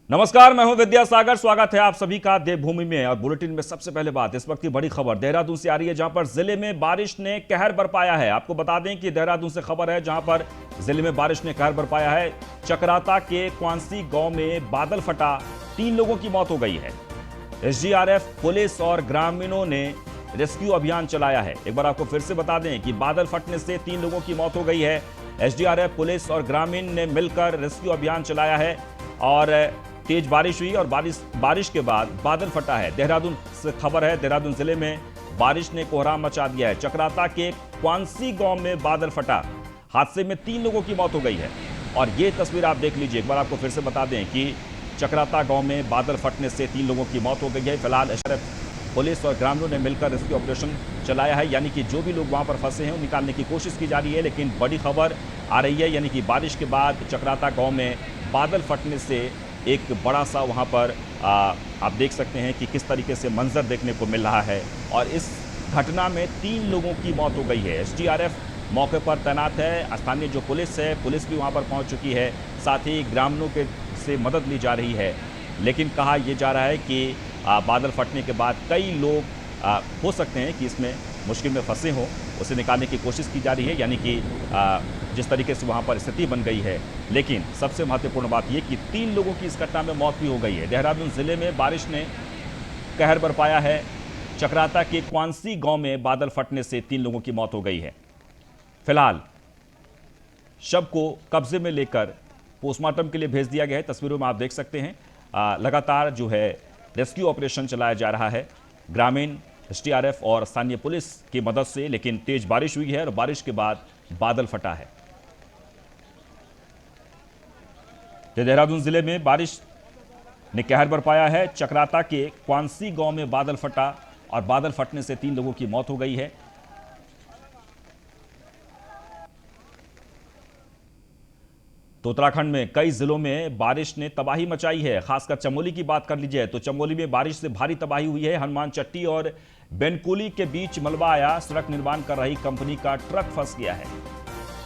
नमस्कार, मैं हूं विद्यासागर। स्वागत है आप सभी का देवभूमि में। और बुलेटिन में सबसे पहले बात इस वक्त की बड़ी खबर देहरादून से आ रही है, जहां पर जिले में बारिश ने कहर बरपाया है। आपको बता दें कि देहरादून से खबर है, जहां पर जिले में बारिश ने कहर बरपाया है। चक्राता के क्वांसी गांव में बादल फटा, 3 लोगों की मौत हो गई है। एसडीआरएफ, पुलिस और ग्रामीणों ने रेस्क्यू अभियान चलाया है। एक बार आपको फिर से बता दें कि बादल फटने से 3 लोगों की मौत हो गई है। एसडीआरएफ, पुलिस और ग्रामीण ने मिलकर रेस्क्यू अभियान चलाया है और तेज बारिश हुई और बारिश के बाद बादल फटा है। देहरादून से खबर है, देहरादून जिले में बारिश ने कोहराम मचा दिया है। चक्राता के क्वांसी गांव में बादल फटा, हादसे में 3 लोगों की मौत हो गई है। और ये तस्वीर आप देख लीजिए। एक बार आपको फिर से बता दें कि चक्राता गांव में बादल फटने से 3 लोगों की मौत हो गई है। फिलहाल एसडीआरएफ, पुलिस और ग्रामीणों ने मिलकर रेस्क्यू ऑपरेशन चलाया है, यानी कि जो भी लोग वहां पर फंसे हैं उन्हें निकालने की कोशिश की जा रही है। लेकिन बड़ी खबर आ रही है, यानी कि बारिश के बाद चक्राता गांव में बादल फटने से एक बड़ा सा वहां पर आप देख सकते हैं कि किस तरीके से मंजर देखने को मिल रहा है। और इस घटना में 3 लोगों की मौत हो गई है। एसडीआरएफ मौके पर तैनात है, स्थानीय जो पुलिस है, पुलिस भी वहां पर पहुंच चुकी है। साथ ही ग्रामीणों के से मदद ली जा रही है। लेकिन कहा यह जा रहा है कि बादल फटने के बाद कई लोग हो सकते हैं कि इसमें मुश्किल में फंसे हों, उसे निकालने की कोशिश की जा रही है, यानी कि जिस तरीके से वहां पर स्थिति बन गई है। लेकिन सबसे महत्वपूर्ण बात यह कि 3 लोगों की इस घटना में मौत भी हो गई है। देहरादून जिले में बारिश ने कहर बरपाया है। चक्राता के क्वांसी गांव में बादल फटने से 3 लोगों की मौत हो गई है। फिलहाल शव को कब्जे में लेकर पोस्टमार्टम के लिए भेज दिया गया है। तस्वीरों में आप देख सकते हैं लगातार जो है रेस्क्यू ऑपरेशन चलाया जा रहा है, ग्रामीण, एसडीआरएफ और स्थानीय पुलिस की मदद से। लेकिन तेज बारिश हुई है और बारिश के बाद बादल फटा है। देहरादून जिले में बारिश ने कहर बरपाया है। चक्राता के क्वांसी गांव में बादल फटा और बादल फटने से 3 लोगों की मौत हो गई है। तो उत्तराखंड में कई जिलों में बारिश ने तबाही मचाई है। खासकर चमोली की बात कर लीजिए तो चमोली में बारिश से भारी तबाही हुई है। हनुमान चट्टी और बेनकुली के बीच मलबा आया। सड़क निर्माण कर रही कंपनी का ट्रक फंस गया है।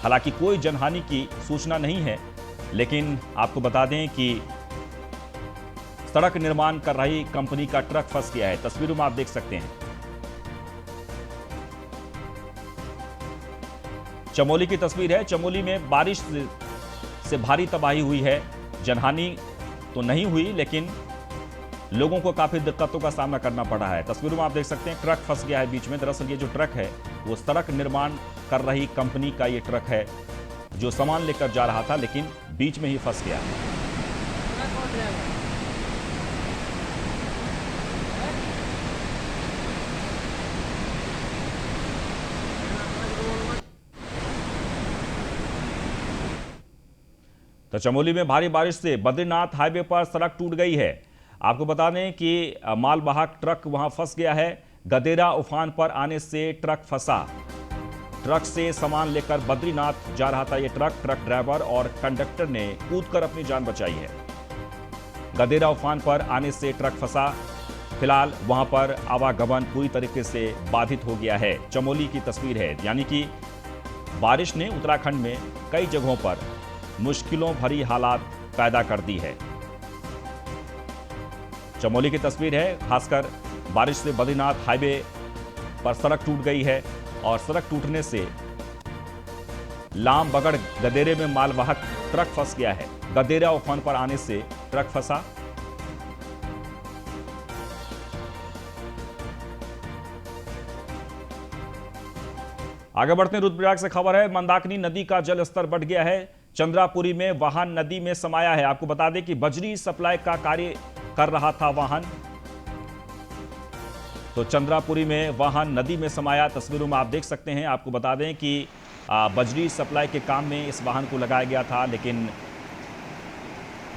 हालांकि कोई जनहानि की सूचना नहीं है, लेकिन आपको बता दें कि सड़क निर्माण कर रही कंपनी का ट्रक फंस गया है। तस्वीरों में आप देख सकते हैं। चमोली की तस्वीर है। चमोली में बारिश से भारी तबाही हुई है। जनहानि तो नहीं हुई, लेकिन लोगों को काफी दिक्कतों का सामना करना पड़ा है। तस्वीरों में आप देख सकते हैं ट्रक फंस गया है बीच में। दरअसल ये जो ट्रक है वो सड़क निर्माण कर रही कंपनी का ये ट्रक है, जो सामान लेकर जा रहा था, लेकिन बीच में ही फंस गया। तो चमोली में भारी बारिश से बद्रीनाथ हाईवे पर सड़क टूट गई है। आपको बता दें कि मालवाहक ट्रक वहां फंस गया है। गदेरा उफान पर आने से ट्रक फंसा। ट्रक से सामान लेकर बद्रीनाथ जा रहा था ये ट्रक ड्राइवर और कंडक्टर ने कूदकर अपनी जान बचाई है। गदेरा उफान पर आने से ट्रक फंसा। फिलहाल वहां पर आवागमन पूरी तरीके से बाधित हो गया है। चमोली की तस्वीर है, यानी कि बारिश ने उत्तराखंड में कई जगहों पर मुश्किलों भरी हालात पैदा कर दी है। चमोली की तस्वीर है। खासकर बारिश से बद्रीनाथ हाईवे पर सड़क टूट गई है और सड़क टूटने से लाम बगड़ गदेरे में मालवाहक ट्रक फंस गया है। गदेरा उफान पर आने से ट्रक फंसा। आगे बढ़ते हैं, रुद्रप्रयाग से खबर है। मंदाकिनी नदी का जल स्तर बढ़ गया है। चंद्रापुरी में वाहन नदी में समाया है। आपको बता दें कि बजरी सप्लाई का कार्य कर रहा था वाहन, तो चंद्रापुरी में वाहन नदी में समाया। तस्वीरों में आप देख सकते हैं। आपको बता दें कि बजरी सप्लाई के काम में इस वाहन को लगाया गया था, लेकिन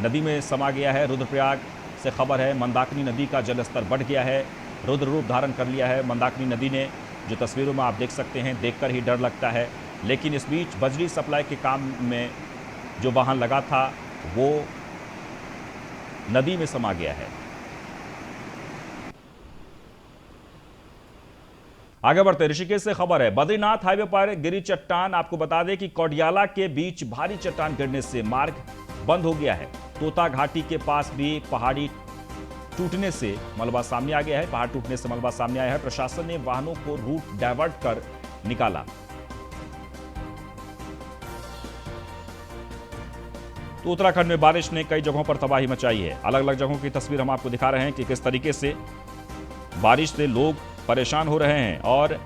नदी में समा गया है। रुद्रप्रयाग से खबर है, मंदाकिनी नदी का जलस्तर बढ़ गया है, रुद्र रूप धारण कर लिया है मंदाकिनी नदी ने। जो तस्वीरों में आप देख सकते हैं, देखकर ही डर लगता है। लेकिन इस बीच बजरी सप्लाई के काम में जो वाहन लगा था वो नदी में समा गया है। आगे बढ़ते, ऋषिकेश से खबर है। बद्रीनाथ हाईवे पर गिरी चट्टान। आपको बता दें कि कोडियाला के बीच भारी चट्टान गिरने से मार्ग बंद हो गया है। तोता घाटी के पास भी पहाड़ी टूटने से मलबा सामने आ गया है। पहाड़ टूटने से मलबा सामने आया है। प्रशासन ने वाहनों को रूट डायवर्ट कर निकाला। तो उत्तराखंड में बारिश ने कई जगहों पर तबाही मचाई है। अलग अलग जगहों की तस्वीर हम आपको दिखा रहे हैं कि किस तरीके से बारिश से लोग परेशान हो रहे हैं और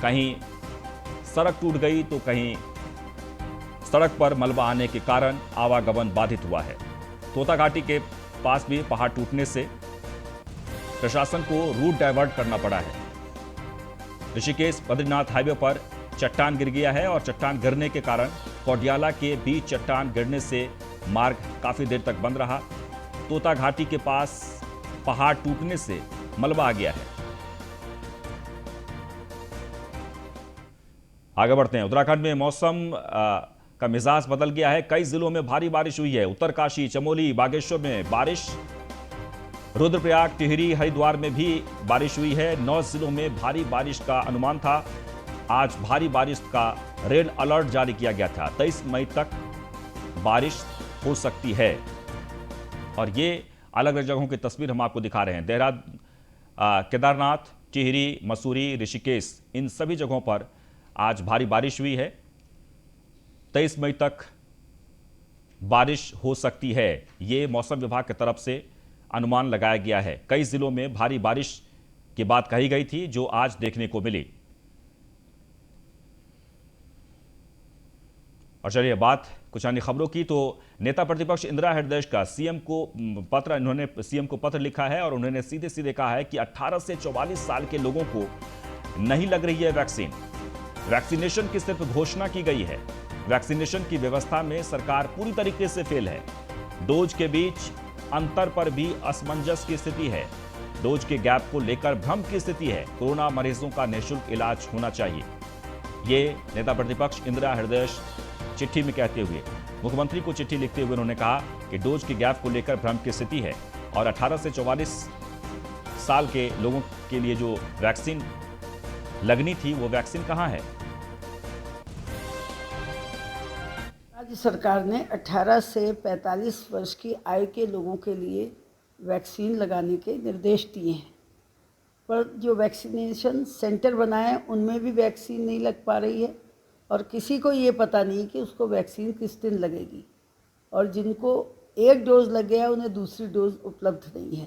कहीं सड़क टूट गई तो कहीं सड़क पर मलबा आने के कारण आवागमन बाधित हुआ है। तोता घाटी के पास भी पहाड़ टूटने से प्रशासन को रूट डायवर्ट करना पड़ा है। ऋषिकेश बद्रीनाथ हाईवे पर चट्टान गिर गया है और चट्टान गिरने के कारण कोडियाला के बीच चट्टान गिरने से मार्ग काफी देर तक बंद रहा। तोता घाटी के पास पहाड़ टूटने से मलबा आ गया है। आगे बढ़ते हैं। उत्तराखंड में मौसम का मिजाज बदल गया है। कई जिलों में भारी बारिश हुई है। उत्तरकाशी, चमोली, बागेश्वर में बारिश, रुद्रप्रयाग, टिहरी, हरिद्वार में भी बारिश हुई है। 9 जिलों में भारी बारिश का अनुमान था। आज भारी बारिश का रेड अलर्ट जारी किया गया था। 23 मई तक बारिश हो सकती है और ये अलग अलग जगहों की तस्वीर हम आपको दिखा रहे हैं। देहरादून, केदारनाथ, टिहरी, मसूरी, ऋषिकेश, इन सभी जगहों पर आज भारी बारिश हुई है। 23 मई तक बारिश हो सकती है, ये मौसम विभाग की तरफ से अनुमान लगाया गया है। कई जिलों में भारी बारिश की बात कही गई थी जो आज देखने को मिली। और चलिए बात कुछ अन्य खबरों की। तो नेता प्रतिपक्ष इंदिरा हृदय का सीएम को पत्र लिखा है और उन्होंने सीधे सीधे कहा है कि 18 से 44 साल के लोगों को नहीं लग रही है वैक्सीन। वैक्सीनेशन की सिर्फ घोषणा की गई है। वैक्सीनेशन की व्यवस्था में सरकार पूरी तरीके से फेल है। डोज के बीच अंतर पर भी असमंजस की स्थिति है। डोज के गैप को लेकर भ्रम की स्थिति है। कोरोना मरीजों का निःशुल्क इलाज होना चाहिए, ये नेता प्रतिपक्ष इंदिरा हृदय चिट्ठी में कहते हुए, मुख्यमंत्री को चिट्ठी लिखते हुए उन्होंने कहा कि डोज के गैप को लेकर भ्रम की स्थिति है और 18 से 44 साल के लोगों के लिए जो वैक्सीन लगनी थी वो वैक्सीन कहां है। राज्य सरकार ने 18 से 45 वर्ष की आयु के लोगों के लिए वैक्सीन लगाने के निर्देश दिए हैं, पर जो वैक्सीनेशन सेंटर बनाए उनमें भी वैक्सीन नहीं लग पा रही है और किसी को ये पता नहीं कि उसको वैक्सीन किस दिन लगेगी और जिनको एक डोज लग गया उन्हें दूसरी डोज उपलब्ध नहीं है।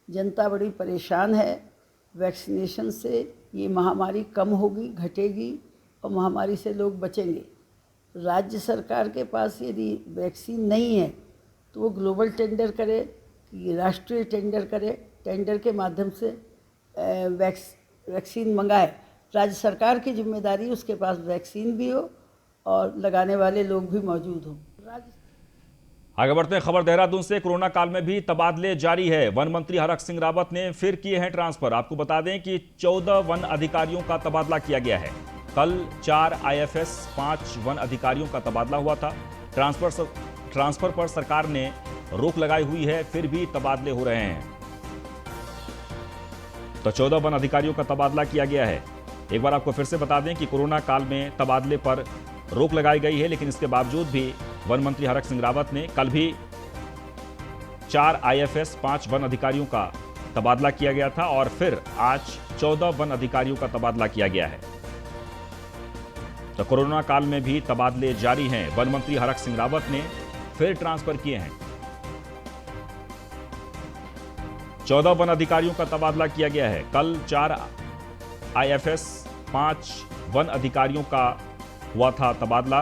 जनता बड़ी परेशान है। वैक्सीनेशन से ये महामारी कम होगी, घटेगी और महामारी से लोग बचेंगे। राज्य सरकार के पास यदि वैक्सीन नहीं है तो वो ग्लोबल टेंडर करे कि राष्ट्रीय टेंडर करे, टेंडर के माध्यम से वैक्सीन मंगाए। राज्य सरकार की जिम्मेदारी उसके पास वैक्सीन भी हो और लगाने वाले लोग भी मौजूद हों। आगे बढ़ते हैं। खबर देहरादून से। कोरोना काल में भी तबादले जारी है। वन मंत्री हरक सिंह रावत ने फिर किए हैं ट्रांसफर। आपको बता दें कि 14 वन अधिकारियों का तबादला किया गया है। कल 4 IFS, 5 वन अधिकारियों का तबादला हुआ था। ट्रांसफर पर सरकार ने रोक लगाई हुई है, फिर भी तबादले हो रहे हैं। तो 14 वन अधिकारियों का तबादला किया गया है। एक बार आपको फिर से बता दें कि कोरोना काल में तबादले पर रोक लगाई गई है, लेकिन इसके बावजूद भी वन मंत्री हरक सिंह रावत ने कल भी 4 IFS, 5 वन अधिकारियों का तबादला किया गया था और फिर आज 14 वन अधिकारियों का तबादला किया गया है। तो कोरोना काल में भी तबादले जारी हैं। वन मंत्री हरक सिंह रावत ने फिर ट्रांसफर किए हैं। 14 वन अधिकारियों का तबादला किया गया है। कल 4 IFS, 5 वन अधिकारियों का हुआ था तबादला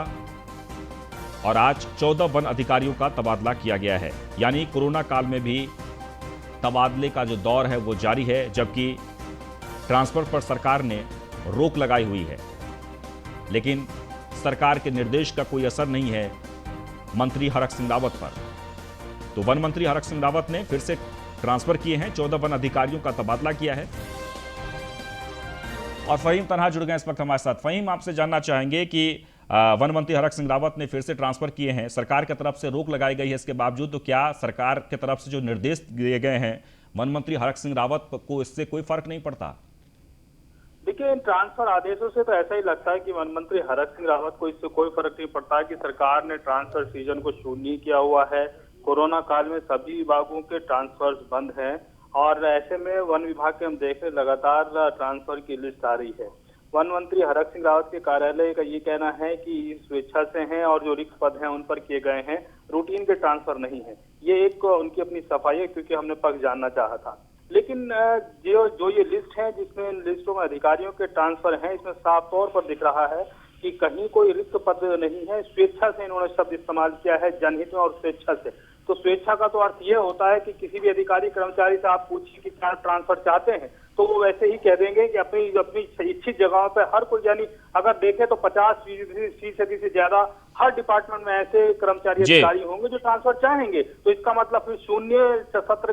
और आज 14 वन अधिकारियों का तबादला किया गया है। यानी कोरोना काल में भी तबादले का जो दौर है वो जारी है, जबकि ट्रांसफर पर सरकार ने रोक लगाई हुई है। लेकिन सरकार के निर्देश का कोई असर नहीं है मंत्री हरक सिंह रावत पर। तो वन मंत्री हरक सिंह रावत ने फिर से ट्रांसफर किए हैं, 14 वन अधिकारियों का तबादला किया है। और फहीम तनहा जुड़ गए इस वक्त हमारे साथ। फहीम, आपसे जानना चाहेंगे कि वन मंत्री हरक सिंह रावत ने फिर से ट्रांसफर किए हैं, सरकार की तरफ से रोक लगाई गई है, इसके बावजूद तो क्या सरकार की तरफ से जो निर्देश दिए गए हैं वन मंत्री हरक सिंह रावत को इससे कोई फर्क नहीं पड़ता? देखिए, इन ट्रांसफर आदेशों से तो ऐसा ही लगता है कि वन मंत्री हरक सिंह रावत को इससे कोई फर्क नहीं पड़ता है कि सरकार ने ट्रांसफर सीजन को शुरू नहीं किया हुआ है। कोरोना काल में सभी विभागों के ट्रांसफर्स बंद हैं और ऐसे में वन विभाग के हम देख रहे लगातार ट्रांसफर की लिस्ट आ रही है। वन मंत्री हरक सिंह रावत के कार्यालय का ये कहना है कि स्वेच्छा से हैं और जो रिक्त पद हैं उन पर किए गए हैं, रूटीन के ट्रांसफर नहीं है। ये एक उनकी अपनी सफाई है, क्योंकि हमने पक्ष जानना चाहा था। लेकिन जो ये लिस्ट है जिसमें इन लिस्टों में अधिकारियों के ट्रांसफर हैं, इसमें साफ तौर पर दिख रहा है कि कहीं कोई रिक्त पद नहीं है। स्वेच्छा से इन्होंने शब्द इस्तेमाल किया है, जनहित में और स्वेच्छा से। तो स्वेच्छा का तो अर्थ ये होता है कि किसी भी अधिकारी कर्मचारी से आप पूछिए कि क्या ट्रांसफर चाहते हैं तो वो वैसे ही कह देंगे कि अपनी इच्छित जगहों पे हर कोई, यानी अगर देखें तो 50% से ज्यादा हर डिपार्टमेंट में ऐसे कर्मचारी अधिकारी होंगे जो ट्रांसफर चाहेंगे। तो इसका मतलब फिर शून्य सत्र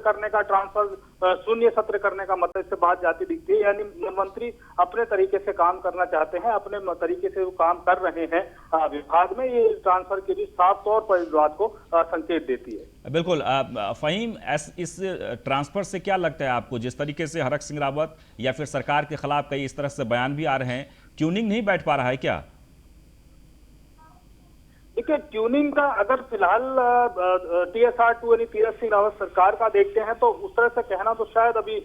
करने का मतलब इससे बात जाती दिखती है। यानी मंत्री अपने तरीके से काम करना चाहते हैं, अपने तरीके से वो काम कर रहे हैं विभाग में। ये ट्रांसफर के भी साफ तौर पर इस बात को संकेत देती है। बिल्कुल। फहीम, इस ट्रांसफर से क्या लगता है आपको, जिस तरीके से हरक सिंह रावत या फिर सरकार के खिलाफ कई इस तरह से बयान भी आ रहे हैं, ट्यूनिंग नहीं बैठ पा रहा है क्या? देखिए, ट्यूनिंग का अगर फिलहाल TSR2 यानी तीरथ सिंह रावत सरकार का देखते हैं तो उस तरह से कहना तो शायद अभी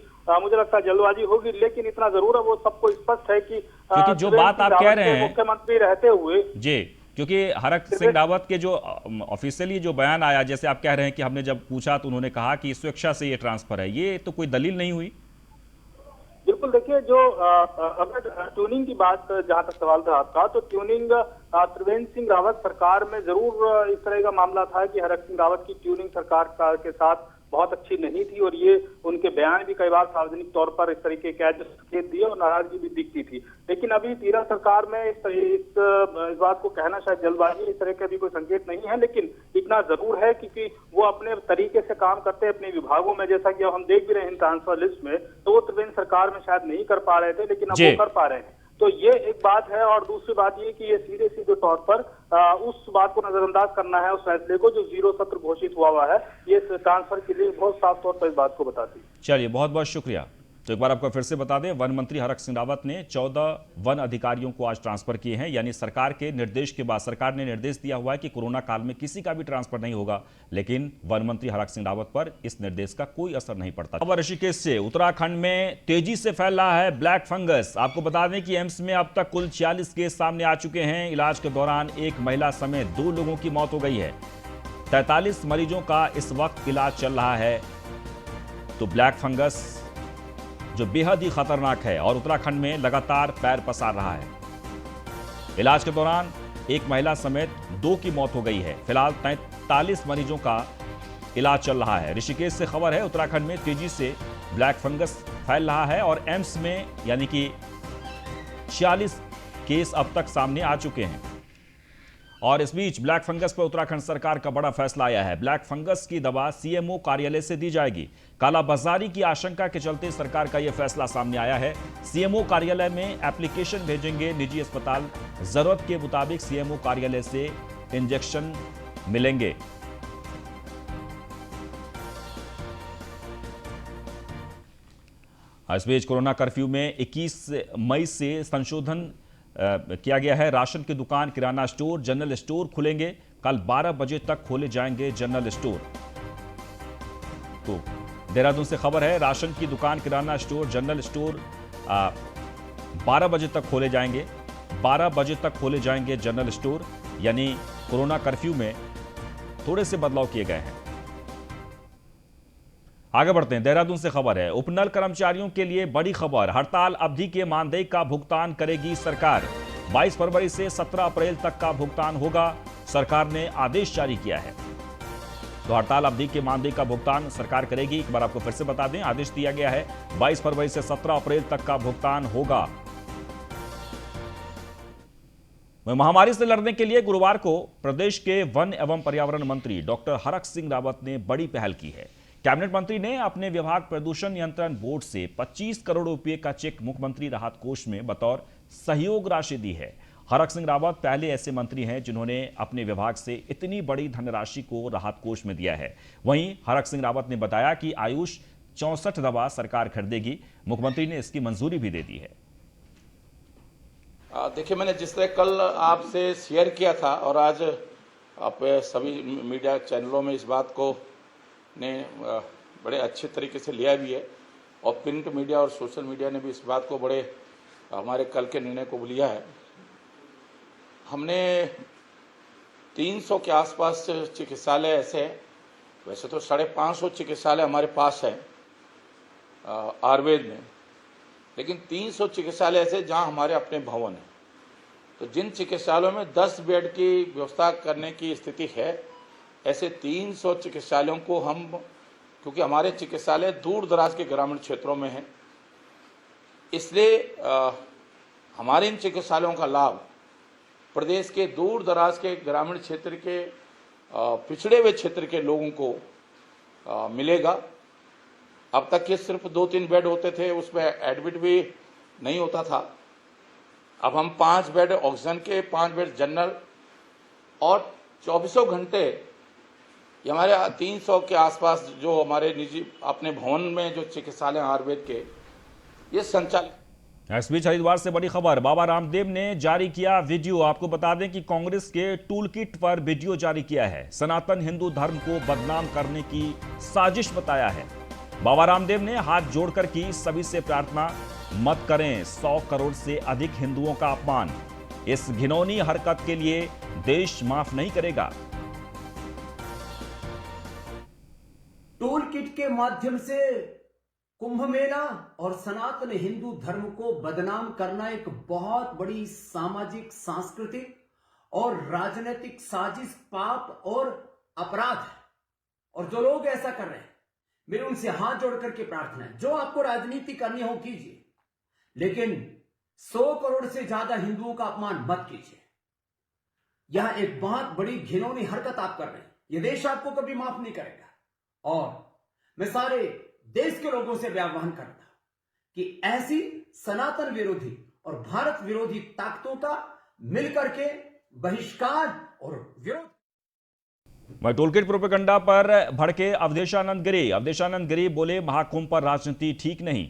मुझे लगता है जल्दबाजी होगी। लेकिन इतना जरूर है, वो सबको स्पष्ट है कि क्योंकि जो बात आप कह रहे हैं मुख्यमंत्री रहते हुए जी, क्योंकि हरक सिंह रावत के जो ऑफिशियली जो बयान आया, जैसे आप कह रहे हैं कि हमने जब पूछा तो उन्होंने कहा कि स्वेच्छा से ये ट्रांसफर है, ये तो कोई दलील नहीं हुई। बिल्कुल। देखिए, जो अगर ट्यूनिंग की बात, जहां तक सवाल था आपका, तो ट्यूनिंग त्रिवेंद्र सिंह रावत सरकार में जरूर इस तरह का मामला था कि हरक सिंह रावत की ट्यूनिंग सरकार के साथ बहुत अच्छी नहीं थी और ये उनके बयान भी कई बार सार्वजनिक तौर पर इस तरीके के संकेत दिए और नाराजगी भी दिखती थी। लेकिन अभी तीरथ सरकार में इस बात को कहना शायद जल्दबाजी, इस तरह के भी कोई संकेत नहीं है। लेकिन इतना जरूर है क्योंकि वो अपने तरीके से काम करते हैं अपने विभागों में, जैसा कि अब हम देख भी रहे हैं ट्रांसफर लिस्ट में, तो वो त्रिवेंद्र सरकार में शायद नहीं कर पा रहे थे, लेकिन अब वो कर पा रहे हैं। तो ये एक बात है। और दूसरी बात ये कि ये सीधे तौर पर उस बात को नजरअंदाज करना है, उस फैसले को जो 0 सत्र घोषित हुआ है। ये ट्रांसफर के लिए बहुत साफ तौर पर इस बात को बताती है। चलिए, बहुत बहुत शुक्रिया। तो एक बार आपको फिर से बता दें, वन मंत्री हरक सिंह रावत ने 14 वन अधिकारियों को आज ट्रांसफर किए हैं। यानी सरकार के निर्देश के बाद सरकार ने निर्देश दिया हुआ है कि कोरोना काल में किसी का भी ट्रांसफर नहीं होगा, लेकिन वन मंत्री हरक सिंह रावत पर इस निर्देश का कोई असर नहीं पड़ता। अब ऋषिकेश से, उत्तराखंड में तेजी से फैल रहा है ब्लैक फंगस। आपको बता दें कि एम्स में अब तक कुल 46 केस सामने आ चुके हैं। इलाज के दौरान एक महिला समेत 2 लोगों की मौत हो गई है। 43 मरीजों का इस वक्त इलाज चल रहा है। तो ब्लैक फंगस जो बेहद ही खतरनाक है और उत्तराखंड में लगातार पैर पसार रहा है। इलाज के दौरान एक महिला समेत 2 की मौत हो गई है। फिलहाल 43 मरीजों का इलाज चल रहा है। ऋषिकेश से खबर है, उत्तराखंड में तेजी से ब्लैक फंगस फैल रहा है और एम्स में यानी कि 46 केस अब तक सामने आ चुके हैं। और इस बीच ब्लैक फंगस पर उत्तराखंड सरकार का बड़ा फैसला आया है। ब्लैक फंगस की दवा CMO कार्यालय से दी जाएगी। कालाबाजारी की आशंका के चलते सरकार का यह फैसला सामने आया है। CMO कार्यालय में एप्लीकेशन भेजेंगे निजी अस्पताल। जरूरत के मुताबिक CMO कार्यालय से इंजेक्शन मिलेंगे। इस बीच कोरोना कर्फ्यू में 21 मई से संशोधन किया गया है। राशन की दुकान, किराना स्टोर, जनरल स्टोर खुलेंगे। कल 12 बजे तक खोले जाएंगे जनरल स्टोर। तो देहरादून से खबर है, राशन की दुकान, किराना स्टोर, जनरल स्टोर 12 बजे तक खोले जाएंगे। 12 बजे तक खोले जाएंगे जनरल स्टोर। यानी कोरोना कर्फ्यू में थोड़े से बदलाव किए गए हैं। आगे बढ़ते हैं, देहरादून से खबर है, उपनल कर्मचारियों के लिए बड़ी खबर। हड़ताल अवधि के मानदेय का भुगतान करेगी सरकार। 22 फरवरी से 17 अप्रैल तक का भुगतान होगा। सरकार ने आदेश जारी किया है। तो हड़ताल अवधि के मानदेय का भुगतान सरकार करेगी। एक बार आपको फिर से बता दें, आदेश दिया गया है 22 फरवरी से 17 अप्रैल तक का भुगतान होगा। महामारी से लड़ने के लिए गुरुवार को प्रदेश के वन एवं पर्यावरण मंत्री डॉक्टर हरक सिंह रावत ने बड़ी पहल की है। कैबिनेट मंत्री ने अपने विभाग प्रदूषण नियंत्रण बोर्ड से 25 करोड़ रुपए का चेक मुख्यमंत्री राहत कोष में बतौर सहयोग राशि दी है। हरक सिंह रावत पहले ऐसे मंत्री हैं जिन्होंने अपने विभाग से इतनी बड़ी धनराशि को राहत कोष में दिया है। वहीं हरक सिंह रावत ने बताया कि आयुष 64 दवा सरकार खरीदेगी। मुख्यमंत्री ने इसकी मंजूरी भी दे दी है। देखिए, मैंने जिस तरह कल आपसे शेयर किया था और आज आप सभी मीडिया चैनलों में इस बात को ने बड़े अच्छे तरीके से लिया भी है और प्रिंट मीडिया और सोशल मीडिया ने भी इस बात को बड़े हमारे कल के निर्णय को लिया है। हमने 300 के आसपास चिकित्सालय ऐसे हैं, वैसे तो 550 चिकित्सालय हमारे पास है आयुर्वेद में, लेकिन 300 चिकित्सालय ऐसे जहां हमारे अपने भवन हैं। तो जिन चिकित्सालयों में 10 बेड की व्यवस्था करने की स्थिति है, ऐसे 300 चिकित्सालयों को हम, क्योंकि हमारे चिकित्सालय दूर दराज के ग्रामीण क्षेत्रों में हैं, इसलिए हमारे इन चिकित्सालयों का लाभ प्रदेश के दूर दराज के ग्रामीण क्षेत्र के पिछड़े हुए क्षेत्र के लोगों को मिलेगा। अब तक ये सिर्फ 2-3 बेड होते थे, उसमें एडमिट भी नहीं होता था। अब हम 5 बेड ऑक्सीजन के, 5 बेड जनरल और 24 घंटे ये हमारे 300 के आसपास जो हमारे निजी अपने भवन में जो चिकित्सालय आयुर्वेद के ये संचालित। इस बीच हरिद्वार से बड़ी खबर, बाबा रामदेव ने जारी किया वीडियो। आपको बता दें कि कांग्रेस के टूल किट पर वीडियो जारी किया है। सनातन हिंदू धर्म को बदनाम करने की साजिश बताया है। बाबा रामदेव ने हाथ जोड़कर की सभी से प्रार्थना, मत करें 100 करोड़ से अधिक हिंदुओं का अपमान। इस घिनौनी हरकत के लिए देश माफ नहीं करेगा। टूल किट के माध्यम से कुंभ मेला और सनातन हिंदू धर्म को बदनाम करना एक बहुत बड़ी सामाजिक, सांस्कृतिक और राजनीतिक साजिश, पाप और अपराध है। और जो लोग ऐसा कर रहे हैं, मेरे उनसे हाथ जोड़ करके प्रार्थना है, जो आपको राजनीति करनी हो कीजिए, लेकिन 100 करोड़ से ज्यादा हिंदुओं का अपमान मत कीजिए। यह एक बहुत बड़ी घिनौनी हरकत आप कर रहे हैं। यह देश आपको कभी माफ नहीं करेगा। और मैं सारे देश के लोगों से आह्वान करता हूं कि ऐसी सनातन विरोधी और भारत विरोधी ताकतों का मिलकर के बहिष्कार और विरोध। टोलकिट प्रोपेगंडा पर भड़के अवधेशानंद गिरी बोले, महाकुंभ पर राजनीति ठीक नहीं,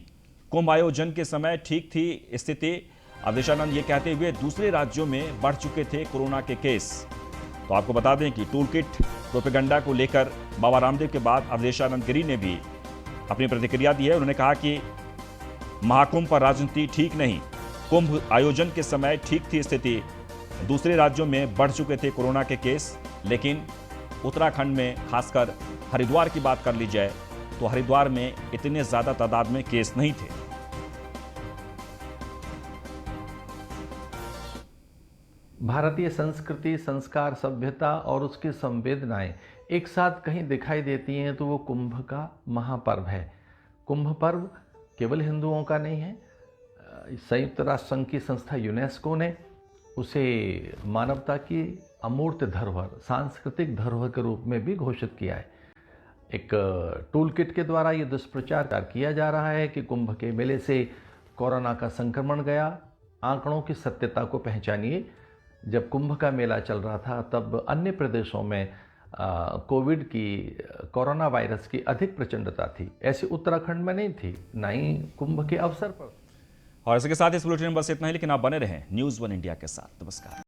कुंभ आयोजन के समय ठीक थी स्थिति। अवधेशानंद ये कहते हुए दूसरे राज्यों में बढ़ चुके थे कोरोना के केस। तो आपको बता दें कि टूलकिट प्रोपेगंडा को लेकर बाबा रामदेव के बाद अवधेशानंद गिरी ने भी अपनी प्रतिक्रिया दी है। उन्होंने कहा कि महाकुंभ पर राजनीति ठीक नहीं, कुंभ आयोजन के समय ठीक थी स्थिति, दूसरे राज्यों में बढ़ चुके थे कोरोना के केस, लेकिन उत्तराखंड में, खासकर हरिद्वार की बात कर ली जाए तो हरिद्वार में इतने ज्यादा तादाद में केस नहीं थे। भारतीय संस्कृति, संस्कार, सभ्यता और उसकी संवेदनाएं एक साथ कहीं दिखाई देती हैं तो वो कुंभ का महापर्व है। कुंभ पर्व केवल हिंदुओं का नहीं है, संयुक्त राष्ट्र संघ की संस्था यूनेस्को ने उसे मानवता की अमूर्त धरोहर, सांस्कृतिक धरोहर के रूप में भी घोषित किया है। एक टूल किट के द्वारा ये दुष्प्रचार किया जा रहा है कि कुंभ के मेले से कोरोना का संक्रमण गया। आंकड़ों की सत्यता को पहचानिए। जब कुंभ का मेला चल रहा था तब अन्य प्रदेशों में कोरोना वायरस की अधिक प्रचंडता थी, ऐसी उत्तराखंड में नहीं थी, ना ही कुंभ के अवसर पर। और इसके साथ इस बुलेटिन में बस इतना ही, लेकिन आप बने रहें न्यूज़ 1 इंडिया के साथ। नमस्कार।